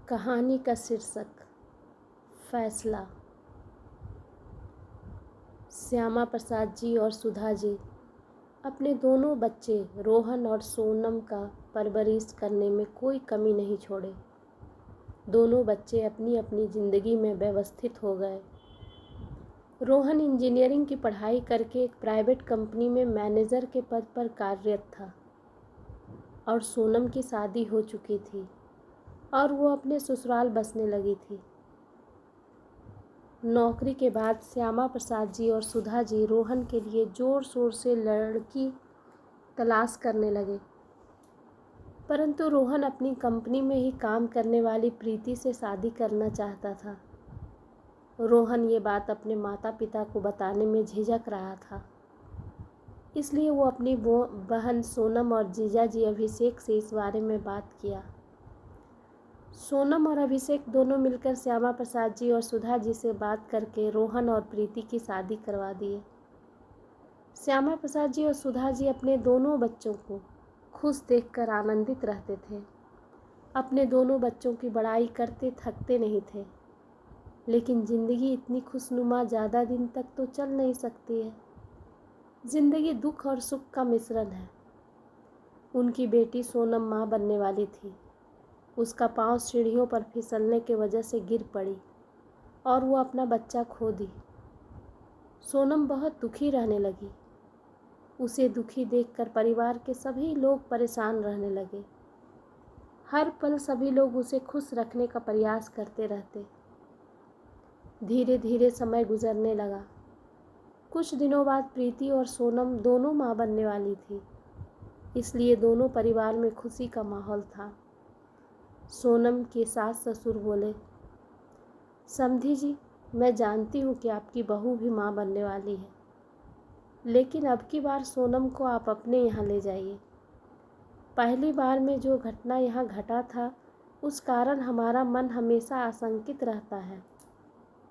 कहानी का शीर्षक फैसला। श्यामा प्रसाद जी और सुधा जी अपने दोनों बच्चे रोहन और सोनम का परवरिश करने में कोई कमी नहीं छोड़े। दोनों बच्चे अपनी अपनी ज़िंदगी में व्यवस्थित हो गए। रोहन इंजीनियरिंग की पढ़ाई करके एक प्राइवेट कंपनी में मैनेजर के पद पर कार्यरत था और सोनम की शादी हो चुकी थी और वो अपने ससुराल बसने लगी थी। नौकरी के बाद श्यामा प्रसाद जी और सुधा जी रोहन के लिए ज़ोर शोर से लड़की तलाश करने लगे, परंतु रोहन अपनी कंपनी में ही काम करने वाली प्रीति से शादी करना चाहता था। रोहन ये बात अपने माता पिता को बताने में झिझक रहा था, इसलिए वो अपनी बहन सोनम और जीजाजी अभिषेक से इस बारे में बात किया। सोनम और अभिषेक दोनों मिलकर श्यामा प्रसाद जी और सुधा जी से बात करके रोहन और प्रीति की शादी करवा दिए। श्यामा प्रसाद जी और सुधा जी अपने दोनों बच्चों को खुश देखकर आनंदित रहते थे। अपने दोनों बच्चों की बड़ाई करते थकते नहीं थे, लेकिन ज़िंदगी इतनी खुशनुमा ज़्यादा दिन तक तो चल नहीं सकती है। ज़िंदगी दुख और सुख का मिश्रण है। उनकी बेटी सोनम माँ बनने वाली थी। उसका पाँव सीढ़ियों पर फिसलने की वजह से गिर पड़ी और वो अपना बच्चा खो दी। सोनम बहुत दुखी रहने लगी। उसे दुखी देखकर परिवार के सभी लोग परेशान रहने लगे। हर पल सभी लोग उसे खुश रखने का प्रयास करते रहते। धीरे धीरे समय गुजरने लगा। कुछ दिनों बाद प्रीति और सोनम दोनों माँ बनने वाली थी, इसलिए दोनों परिवार में खुशी का माहौल था। सोनम के सास ससुर बोले, समधी जी, मैं जानती हूँ कि आपकी बहू भी माँ बनने वाली है, लेकिन अब की बार सोनम को आप अपने यहाँ ले जाइए। पहली बार में जो घटना यहाँ घटा था, उस कारण हमारा मन हमेशा आशंकित रहता है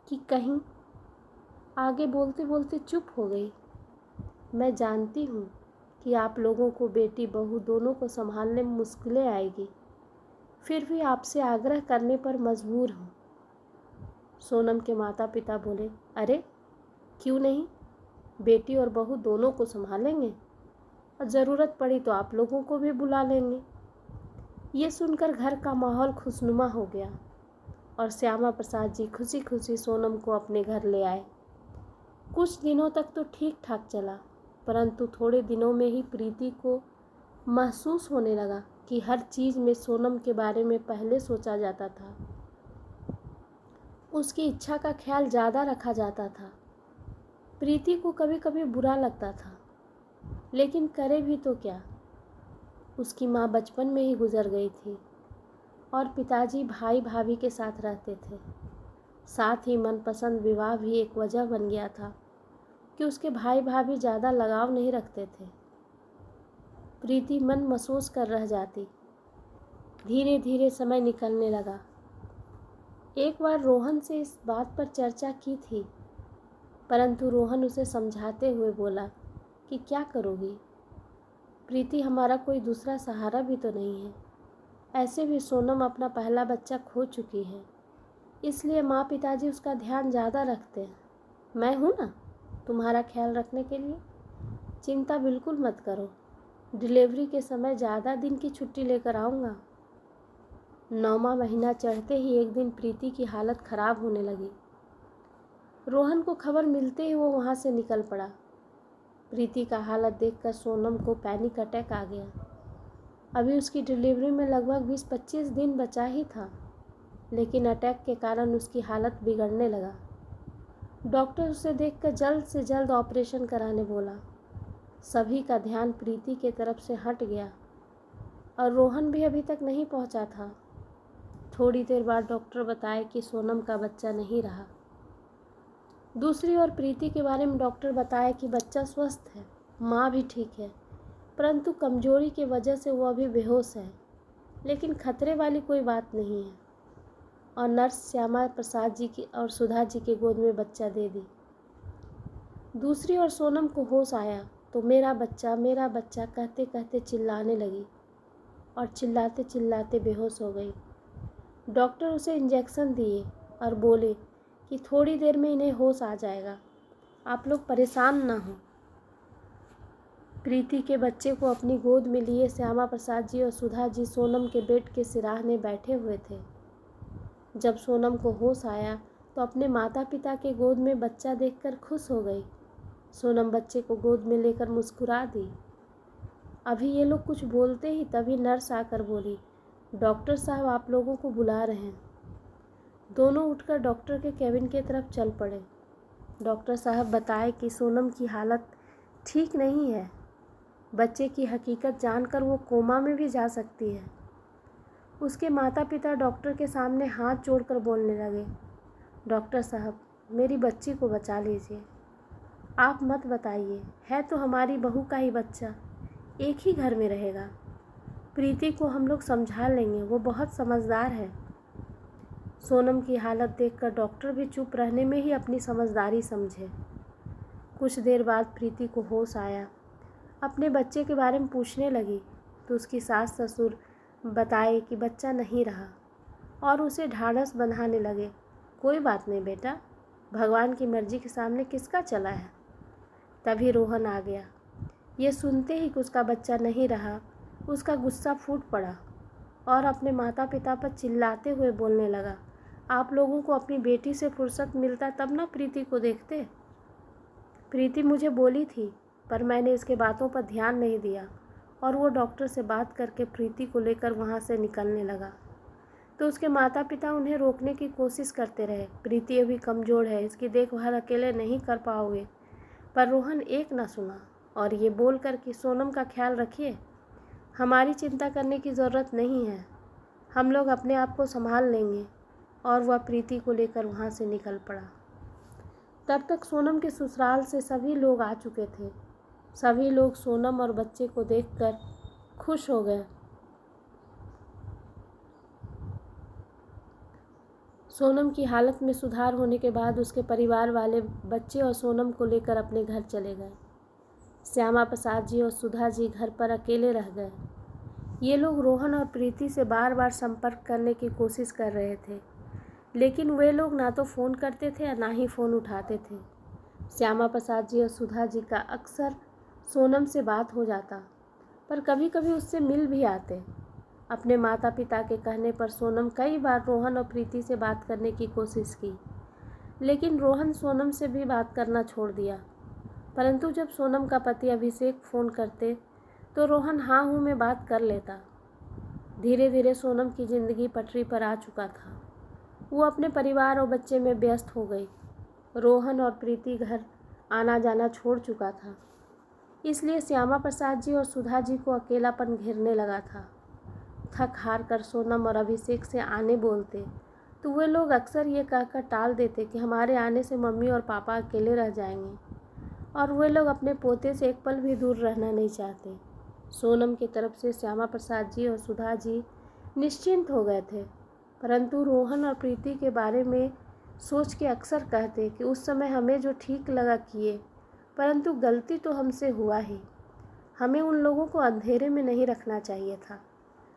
कि कहीं। आगे बोलते बोलते चुप हो गई। मैं जानती हूँ कि आप लोगों को बेटी बहू दोनों को संभालने में मुश्किलें आएगी, फिर भी आपसे आग्रह करने पर मजबूर हूँ। सोनम के माता पिता बोले, अरे क्यों नहीं, बेटी और बहू दोनों को संभालेंगे और ज़रूरत पड़ी तो आप लोगों को भी बुला लेंगे। ये सुनकर घर का माहौल खुशनुमा हो गया और श्यामा प्रसाद जी खुशी खुशी सोनम को अपने घर ले आए। कुछ दिनों तक तो ठीक ठाक चला, परंतु थोड़े दिनों में ही प्रीति को महसूस होने लगा कि हर चीज़ में सोनम के बारे में पहले सोचा जाता था। उसकी इच्छा का ख्याल ज़्यादा रखा जाता था। प्रीति को कभी कभी बुरा लगता था, लेकिन करे भी तो क्या। उसकी माँ बचपन में ही गुजर गई थी और पिताजी भाई भाभी के साथ रहते थे। साथ ही मनपसंद विवाह भी एक वजह बन गया था कि उसके भाई भाभी ज़्यादा लगाव नहीं रखते थे। प्रीति मन महसूस कर रह जाती। धीरे धीरे समय निकलने लगा। एक बार रोहन से इस बात पर चर्चा की थी, परंतु रोहन उसे समझाते हुए बोला कि क्या करोगी प्रीति, हमारा कोई दूसरा सहारा भी तो नहीं है। ऐसे भी सोनम अपना पहला बच्चा खो चुकी है, इसलिए माँ पिताजी उसका ध्यान ज़्यादा रखते हैं। मैं हूँ ना तुम्हारा ख्याल रखने के लिए। चिंता बिल्कुल मत करो। डिलीवरी के समय ज़्यादा दिन की छुट्टी लेकर आऊँगा। 9वां महीना चढ़ते ही एक दिन प्रीति की हालत ख़राब होने लगी। रोहन को खबर मिलते ही वो वहाँ से निकल पड़ा। प्रीति का हालत देखकर सोनम को पैनिक अटैक आ गया। अभी उसकी डिलीवरी में लगभग 20-25 दिन बचा ही था, लेकिन अटैक के कारण उसकी हालत बिगड़ने लगा। डॉक्टर उसे देखकर जल्द से जल्द ऑपरेशन कराने बोला। सभी का ध्यान प्रीति के तरफ से हट गया और रोहन भी अभी तक नहीं पहुंचा था। थोड़ी देर बाद डॉक्टर बताए कि सोनम का बच्चा नहीं रहा। दूसरी ओर प्रीति के बारे में डॉक्टर बताया कि बच्चा स्वस्थ है, माँ भी ठीक है, परंतु कमजोरी की वजह से वो अभी बेहोश है, लेकिन खतरे वाली कोई बात नहीं है। और नर्स श्यामा प्रसाद जी की और सुधा जी के गोद में बच्चा दे दी। दूसरी ओर सोनम को होश आया तो मेरा बच्चा कहते कहते चिल्लाने लगी और चिल्लाते चिल्लाते बेहोश हो गई। डॉक्टर उसे इंजेक्शन दिए और बोले कि थोड़ी देर में इन्हें होश आ जाएगा, आप लोग परेशान ना हो। प्रीति के बच्चे को अपनी गोद में लिए श्यामा प्रसाद जी और सुधा जी सोनम के बेड के सिराहने बैठे हुए थे। जब सोनम को होश आया तो अपने माता पिता के गोद में बच्चा देखकर खुश हो गई। सोनम बच्चे को गोद में लेकर मुस्कुरा दी। अभी ये लोग कुछ बोलते ही तभी नर्स आकर बोली, डॉक्टर साहब आप लोगों को बुला रहे हैं। दोनों उठकर डॉक्टर के केबिन की तरफ चल पड़े। डॉक्टर साहब बताए कि सोनम की हालत ठीक नहीं है, बच्चे की हकीकत जानकर वो कोमा में भी जा सकती है। उसके माता पिता डॉक्टर के सामने हाथ जोड़कर बोलने लगे, डॉक्टर साहब मेरी बच्ची को बचा लीजिए, आप मत बताइए, है तो हमारी बहू का ही बच्चा, एक ही घर में रहेगा। प्रीति को हम लोग समझा लेंगे, वो बहुत समझदार है। सोनम की हालत देखकर डॉक्टर भी चुप रहने में ही अपनी समझदारी समझे। कुछ देर बाद प्रीति को होश आया, अपने बच्चे के बारे में पूछने लगी तो उसकी सास ससुर बताए कि बच्चा नहीं रहा और उसे ढाढ़स बंधाने लगे। कोई बात नहीं बेटा, भगवान की मर्जी के सामने किसका चला है। तभी रोहन आ गया। ये सुनते ही कि उसका बच्चा नहीं रहा, उसका गुस्सा फूट पड़ा और अपने माता पिता पर चिल्लाते हुए बोलने लगा, आप लोगों को अपनी बेटी से फुर्सत मिलता तब ना प्रीति को देखते। प्रीति मुझे बोली थी पर मैंने इसके बातों पर ध्यान नहीं दिया और वो डॉक्टर से बात करके प्रीति को लेकर वहाँ से निकलने लगा तो उसके माता पिता उन्हें रोकने की कोशिश करते रहे। प्रीति अभी कमज़ोर है, इसकी देखभाल अकेले नहीं कर पाओगे। पर रोहन एक ना सुना और ये बोलकर कि सोनम का ख्याल रखिए, हमारी चिंता करने की ज़रूरत नहीं है, हम लोग अपने आप को संभाल लेंगे। और वह प्रीति को लेकर वहाँ से निकल पड़ा। तब तक सोनम के ससुराल से सभी लोग आ चुके थे। सभी लोग सोनम और बच्चे को देखकर खुश हो गए। सोनम की हालत में सुधार होने के बाद उसके परिवार वाले बच्चे और सोनम को लेकर अपने घर चले गए। श्यामा प्रसाद जी और सुधा जी घर पर अकेले रह गए। ये लोग रोहन और प्रीति से बार बार संपर्क करने की कोशिश कर रहे थे, लेकिन वे लोग ना तो फ़ोन करते थे और ना ही फ़ोन उठाते थे। श्यामा प्रसाद जी और सुधा जी का अक्सर सोनम से बात हो जाता, पर कभी कभी उससे मिल भी आते। अपने माता पिता के कहने पर सोनम कई बार रोहन और प्रीति से बात करने की कोशिश की, लेकिन रोहन सोनम से भी बात करना छोड़ दिया। परंतु जब सोनम का पति अभिषेक फ़ोन करते तो रोहन हाँ हूँ में बात कर लेता। धीरे धीरे सोनम की ज़िंदगी पटरी पर आ चुका था। वो अपने परिवार और बच्चे में व्यस्त हो गई। रोहन और प्रीति घर आना जाना छोड़ चुका था, इसलिए श्यामा प्रसाद जी और सुधा जी को अकेलापन घेरने लगा था। थक हार कर सोनम और अभिषेक से आने बोलते तो वे लोग अक्सर ये कहकर टाल देते कि हमारे आने से मम्मी और पापा अकेले रह जाएंगे, और वे लोग अपने पोते से एक पल भी दूर रहना नहीं चाहते। सोनम की तरफ से श्यामा प्रसाद जी और सुधा जी निश्चिंत हो गए थे, परंतु रोहन और प्रीति के बारे में सोच के अक्सर कहते कि उस समय हमें जो ठीक लगा किए, परंतु गलती तो हमसे हुआ ही। हमें उन लोगों को अंधेरे में नहीं रखना चाहिए था,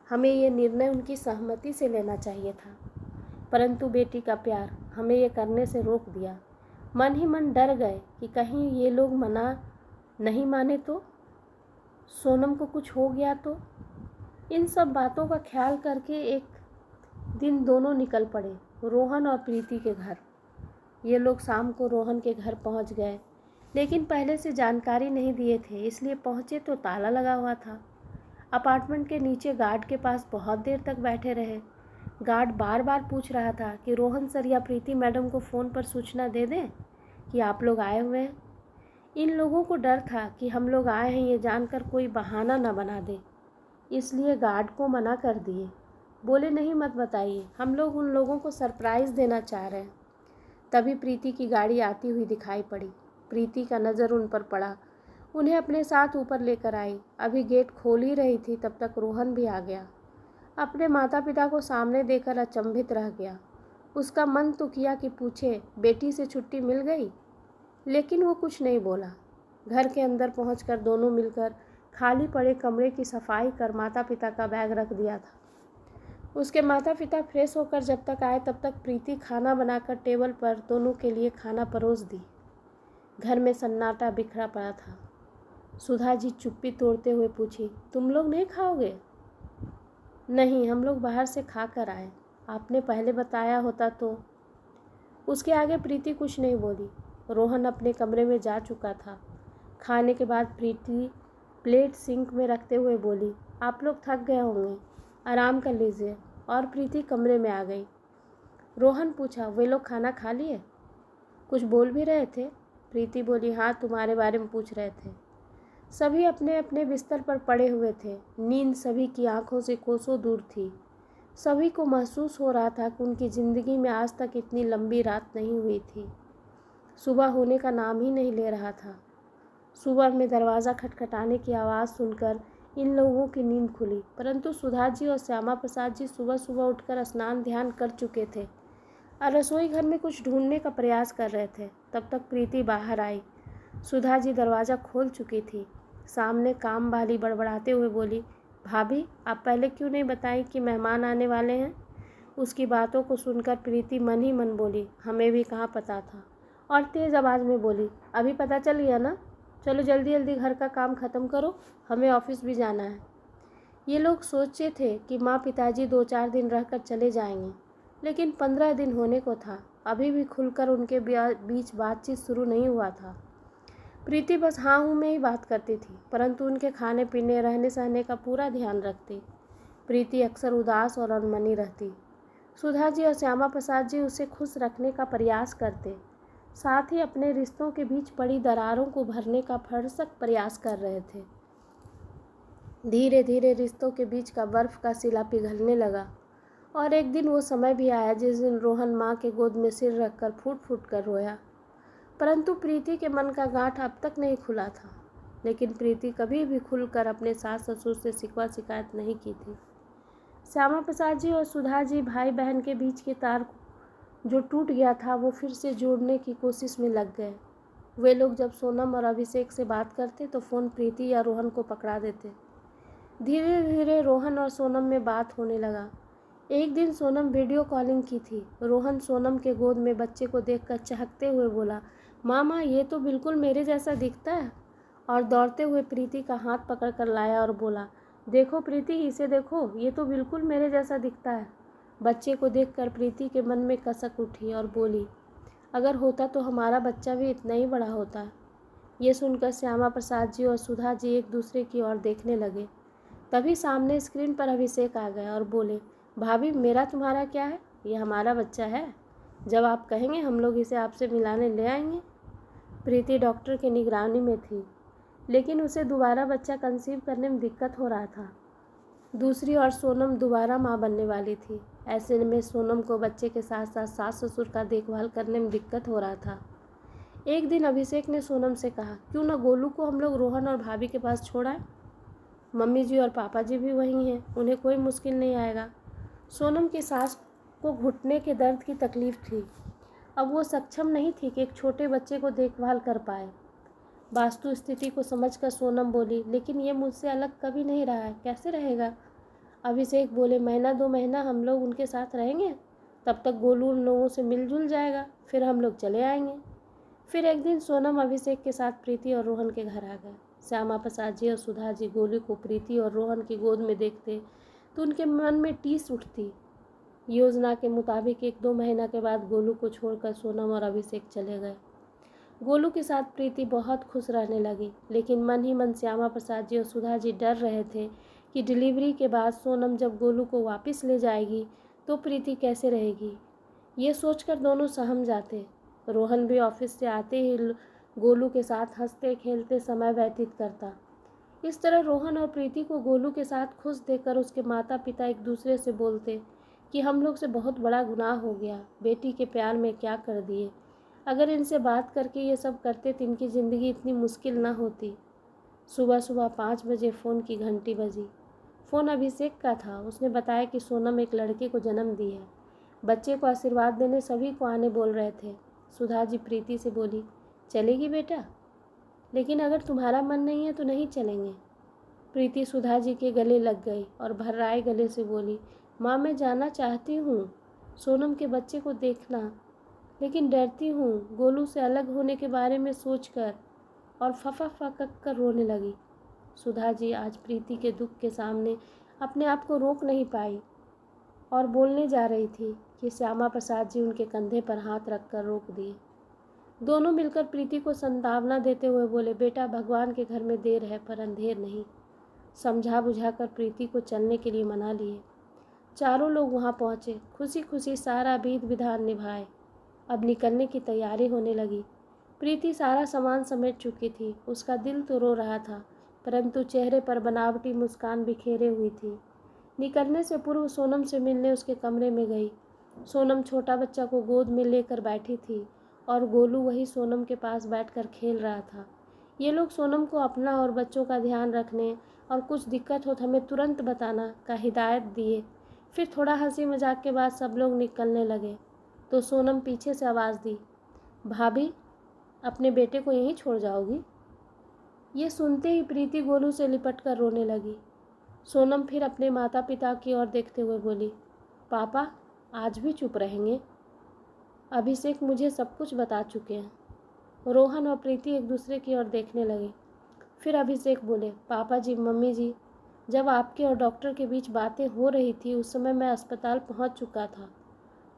हमें ये निर्णय उनकी सहमति से लेना चाहिए था, परंतु बेटी का प्यार हमें ये करने से रोक दिया। मन ही मन डर गए कि कहीं ये लोग मना नहीं माने तो, सोनम को कुछ हो गया तो। इन सब बातों का ख्याल करके एक दिन दोनों निकल पड़े रोहन और प्रीति के घर। ये लोग शाम को रोहन के घर पहुंच गए, लेकिन पहले से जानकारी नहीं दिए थे, इसलिए पहुंचे तो ताला लगा हुआ था। अपार्टमेंट के नीचे गार्ड के पास बहुत देर तक बैठे रहे। गार्ड बार बार पूछ रहा था कि रोहन सर या प्रीति मैडम को फ़ोन पर सूचना दे दें कि आप लोग आए हुए हैं। इन लोगों को डर था कि हम लोग आए हैं ये जानकर कोई बहाना न बना दे, इसलिए गार्ड को मना कर दिए। बोले नहीं मत बताइए, हम लोग उन लोगों को सरप्राइज़ देना चाह रहे हैं। तभी प्रीति की गाड़ी आती हुई दिखाई पड़ी। प्रीति का नज़र उन पर पड़ा, उन्हें अपने साथ ऊपर लेकर आई। अभी गेट खोल ही रही थी तब तक रोहन भी आ गया। अपने माता पिता को सामने देखकर अचंभित रह गया। उसका मन तो किया कि पूछे बेटी से छुट्टी मिल गई, लेकिन वो कुछ नहीं बोला। घर के अंदर पहुंचकर दोनों मिलकर खाली पड़े कमरे की सफाई कर माता पिता का बैग रख दिया था। उसके माता पिता फ्रेश होकर जब तक आए तब तक प्रीति खाना बनाकर टेबल पर दोनों के लिए खाना परोस दी। घर में सन्नाटा बिखरा पड़ा था। सुधा जी चुप्पी तोड़ते हुए पूछी, तुम लोग नहीं खाओगे? नहीं, हम लोग बाहर से खा कर आए। आपने पहले बताया होता तो। उसके आगे प्रीति कुछ नहीं बोली। रोहन अपने कमरे में जा चुका था। खाने के बाद प्रीति प्लेट सिंक में रखते हुए बोली, आप लोग थक गए होंगे, आराम कर लीजिए। और प्रीति कमरे में आ गई। रोहन पूछा, वे लोग खाना खा लिए? कुछ बोल भी रहे थे? प्रीति बोली, हाँ, तुम्हारे बारे में पूछ रहे थे। सभी अपने अपने बिस्तर पर पड़े हुए थे। नींद सभी की आंखों से कोसों दूर थी। सभी को महसूस हो रहा था कि उनकी ज़िंदगी में आज तक इतनी लंबी रात नहीं हुई थी। सुबह होने का नाम ही नहीं ले रहा था। सुबह में दरवाज़ा खटखटाने की आवाज़ सुनकर इन लोगों की नींद खुली, परंतु सुधा जी और श्यामा प्रसाद जी सुबह सुबह उठकर स्नान ध्यान कर चुके थे और रसोई घर में कुछ ढूंढने का प्रयास कर रहे थे। तब तक प्रीति बाहर आई। सुधा जी दरवाज़ा खोल चुकी थी। सामने काम वाली बड़बड़ाते हुए बोली, भाभी, आप पहले क्यों नहीं बताई कि मेहमान आने वाले हैं? उसकी बातों को सुनकर प्रीति मन ही मन बोली, हमें भी कहाँ पता था। और तेज़ आवाज़ में बोली, अभी पता चल गया ना? चलो जल्दी जल्दी घर का काम ख़त्म करो, हमें ऑफिस भी जाना है। ये लोग सोचे थे कि माँ पिताजी 2-4 दिन रहकर चले जाएंगे, लेकिन 15 दिन होने को था। अभी भी खुलकर उनके बीच बातचीत शुरू नहीं हुआ था। प्रीति बस हाँ हूँ में ही बात करती थी, परंतु उनके खाने पीने रहने सहने का पूरा ध्यान रखती। प्रीति अक्सर उदास और अनमनी रहती। सुधा जी और श्यामा प्रसाद जी उसे खुश रखने का प्रयास करते, साथ ही अपने रिश्तों के बीच पड़ी दरारों को भरने का भरसक प्रयास कर रहे थे। धीरे धीरे रिश्तों के बीच का बर्फ़ का सिला पिघलने लगा और एक दिन वो समय भी आया जिस दिन रोहन माँ के गोद में सिर रखकर फूट फूट कर रोया। परंतु प्रीति के मन का गांठ अब तक नहीं खुला था। लेकिन प्रीति कभी भी खुलकर अपने सास ससुर से शिकवा शिकायत नहीं की थी। श्यामा प्रसाद जी और सुधा जी भाई बहन के बीच के तार जो टूट गया था वो फिर से जोड़ने की कोशिश में लग गए। वे लोग जब सोनम और अभिषेक से बात करते तो फ़ोन प्रीति या रोहन को पकड़ा देते। धीरे धीरे रोहन और सोनम में बात होने लगा। एक दिन सोनम वीडियो कॉलिंग की थी। रोहन सोनम के गोद में बच्चे को देखकर चहकते हुए बोला, मामा, ये तो बिल्कुल मेरे जैसा दिखता है। और दौड़ते हुए प्रीति का हाथ पकड़ कर लाया और बोला, देखो प्रीति, इसे देखो, ये तो बिल्कुल मेरे जैसा दिखता है। बच्चे को देखकर प्रीति के मन में कसक उठी और बोली, अगर होता तो हमारा बच्चा भी इतना ही बड़ा होता। ये सुनकर श्यामा प्रसाद जी और सुधा जी एक दूसरे की ओर देखने लगे। तभी सामने स्क्रीन पर अभिषेक आ गए और बोले, भाभी, मेरा तुम्हारा क्या है, ये हमारा बच्चा है। जब आप कहेंगे हम लोग इसे आपसे मिलाने ले आएंगे। प्रीति डॉक्टर की निगरानी में थी, लेकिन उसे दोबारा बच्चा कंसीव करने में दिक्कत हो रहा था। दूसरी ओर सोनम दोबारा माँ बनने वाली थी। ऐसे में सोनम को बच्चे के साथ साथ सास ससुर का देखभाल करने में दिक्कत हो रहा था। एक दिन अभिषेक ने सोनम से कहा, क्यों ना गोलू को हम लोग रोहन और भाभी के पास छोड़ाएं? मम्मी जी और पापा जी भी वहीं हैं, उन्हें कोई मुश्किल नहीं आएगा। सोनम की सास को घुटने के दर्द की तकलीफ़ थी। अब वो सक्षम नहीं थी कि एक छोटे बच्चे को देखभाल कर पाए। वास्तु स्थिति को समझकर सोनम बोली, लेकिन ये मुझसे अलग कभी नहीं रहा है, कैसे रहेगा? अभिषेक बोले, महीना 2 महीना हम लोग उनके साथ रहेंगे, तब तक गोलू उन लोगों से मिलजुल जाएगा, फिर हम लोग चले आएंगे। फिर एक दिन सोनम अभिषेक के साथ प्रीति और रोहन के घर आ गए। श्यामा प्रसाद जी और सुधा जी गोलू को प्रीति और रोहन की गोद में देखते तो उनके मन में टीस उठती। योजना के मुताबिक 1-2 महीना के बाद गोलू को छोड़कर सोनम और अभिषेक चले गए। गोलू के साथ प्रीति बहुत खुश रहने लगी, लेकिन मन ही मन श्यामा प्रसाद जी और सुधा जी डर रहे थे कि डिलीवरी के बाद सोनम जब गोलू को वापस ले जाएगी तो प्रीति कैसे रहेगी। ये सोचकर दोनों सहम जाते। रोहन भी ऑफिस से आते ही गोलू के साथ हंसते खेलते समय व्यतीत करता। इस तरह रोहन और प्रीति को गोलू के साथ खुश देखकर उसके माता पिता एक दूसरे से बोलते कि हम लोग से बहुत बड़ा गुनाह हो गया, बेटी के प्यार में क्या कर दिए। अगर इनसे बात करके ये सब करते तो इनकी ज़िंदगी इतनी मुश्किल ना होती। सुबह सुबह 5 बजे फ़ोन की घंटी बजी। फ़ोन अभिषेक का था। उसने बताया कि सोनम एक लड़के को जन्म दी है। बच्चे को आशीर्वाद देने सभी को आने बोल रहे थे। सुधा जी प्रीति से बोली, चलेगी बेटा? लेकिन अगर तुम्हारा मन नहीं है तो नहीं चलेंगे। प्रीति सुधा जी के गले लग गई और भर्राए गले से बोली, माँ मैं जाना चाहती हूँ सोनम के बच्चे को देखना, लेकिन डरती हूँ गोलू से अलग होने के बारे में सोचकर, और फफा फकक कर रोने लगी। सुधा जी आज प्रीति के दुख के सामने अपने आप को रोक नहीं पाई और बोलने जा रही थी कि श्यामा प्रसाद जी उनके कंधे पर हाथ रखकर रोक दिए। दोनों मिलकर प्रीति को सांत्वना देते हुए बोले, बेटा भगवान के घर में देर है पर अंधेर नहीं। समझा बुझाकर प्रीति को चलने के लिए मना लिए। चारों लोग वहाँ पहुँचे, खुशी खुशी सारा विधि विधान निभाए। अब निकलने की तैयारी होने लगी। प्रीति सारा सामान समेट चुकी थी। उसका दिल तो रो रहा था, परंतु चेहरे पर बनावटी मुस्कान बिखेरे हुई थी। निकलने से पूर्व सोनम से मिलने उसके कमरे में गई। सोनम छोटा बच्चा को गोद में लेकर बैठी थी और गोलू वही सोनम के पास बैठकर खेल रहा था। ये लोग सोनम को अपना और बच्चों का ध्यान रखने और कुछ दिक्कत हो तो हमें तुरंत बताना का हिदायत दिए। फिर थोड़ा हंसी मजाक के बाद सब लोग निकलने लगे तो सोनम पीछे से आवाज़ दी, भाभी अपने बेटे को यहीं छोड़ जाओगी? ये सुनते ही प्रीति गोलू से लिपट कर रोने लगी। सोनम फिर अपने माता पिता की ओर देखते हुए बोली, पापा आज भी चुप रहेंगे? अभिषेक मुझे सब कुछ बता चुके हैं। रोहन और प्रीति एक दूसरे की ओर देखने लगे। फिर अभिषेक बोले, पापा जी मम्मी जी, जब आपके और डॉक्टर के बीच बातें हो रही थी उस समय मैं अस्पताल पहुंच चुका था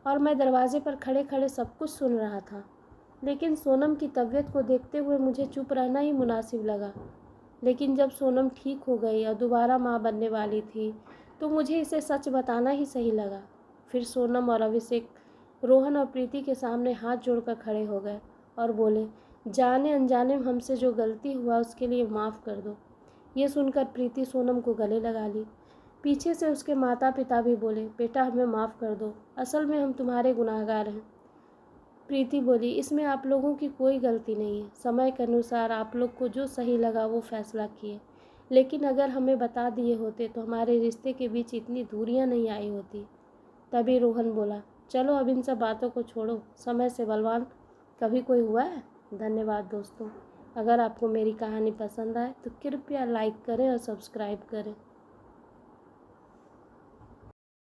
और मैं दरवाजे पर खड़े खड़े सब कुछ सुन रहा था, लेकिन सोनम की तबीयत को देखते हुए मुझे चुप रहना ही मुनासिब लगा। लेकिन जब सोनम ठीक हो गई और दोबारा माँ बनने वाली थी तो मुझे इसे सच बताना ही सही लगा। फिर सोनम और अभिषेक रोहन और प्रीति के सामने हाथ जोड़कर खड़े हो गए और बोले, जाने अनजाने में हमसे जो गलती हुआ उसके लिए माफ़ कर दो। ये सुनकर प्रीति सोनम को गले लगा ली। पीछे से उसके माता पिता भी बोले, बेटा हमें माफ़ कर दो, असल में हम तुम्हारे गुनाहगार हैं। प्रीति बोली, इसमें आप लोगों की कोई गलती नहीं है। समय के अनुसार आप लोग को जो सही लगा वो फैसला किए, लेकिन अगर हमें बता दिए होते तो हमारे रिश्ते के बीच इतनी दूरियां नहीं आई होती। तभी रोहन बोला, चलो अब इन सब बातों को छोड़ो, समय से बलवान कभी कोई हुआ है? धन्यवाद दोस्तों। अगर आपको मेरी कहानी पसंद आए तो कृपया लाइक करें और सब्सक्राइब करें।